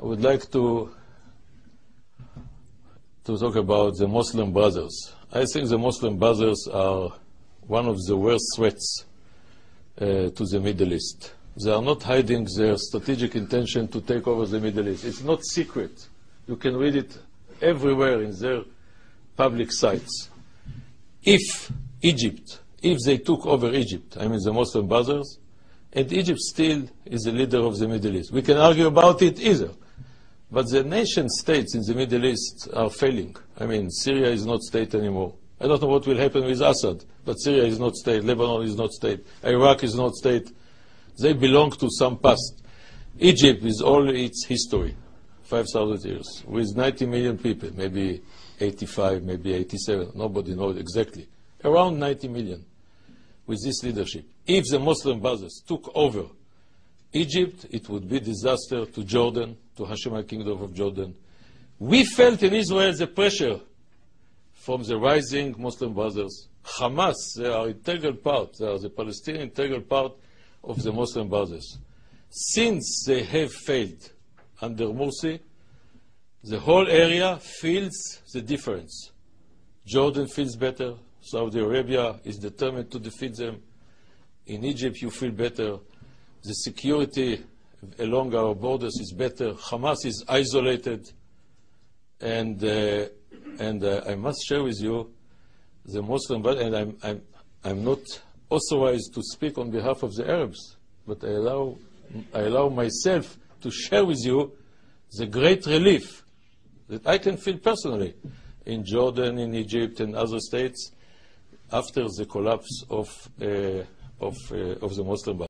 would like to talk about the Muslim Brothers. I think the Muslim Brothers are one of the worst threats to the Middle East. They are not hiding their strategic intention to take over the Middle East. It's not secret. You can read it everywhere in their public sites. If Egypt, if they took over Egypt, I mean the Muslim Brothers, and Egypt still is the leader of the Middle East. We can argue about it either. But the nation states in the Middle East are failing. I mean, Syria is not state anymore. I don't know what will happen with Assad, but Syria is not state, Lebanon is not state, Iraq is not state. They belong to some past. Egypt is all its history, 5,000 years, with 90 million people, maybe 85, maybe 87, nobody knows exactly. Around 90 million with this leadership. If the Muslim Brothers took over Egypt, it would be disaster to Jordan, to Hashemite Kingdom of Jordan. We felt in Israel the pressure from the rising Muslim Brothers. Hamas, they are integral part, they are the Palestinian integral part of the Muslim Brothers. Since they have failed under Morsi, the whole area feels the difference. Jordan feels better. Saudi Arabia is determined to defeat them. In Egypt, you feel better. The security along our borders is better. Hamas is isolated. And I must share with you, the Muslim, and I'm not authorized to speak on behalf of the Arabs, but I allow myself to share with you the great relief that I can feel personally in Jordan, in Egypt, and other states after the collapse of the Muslim Brothers.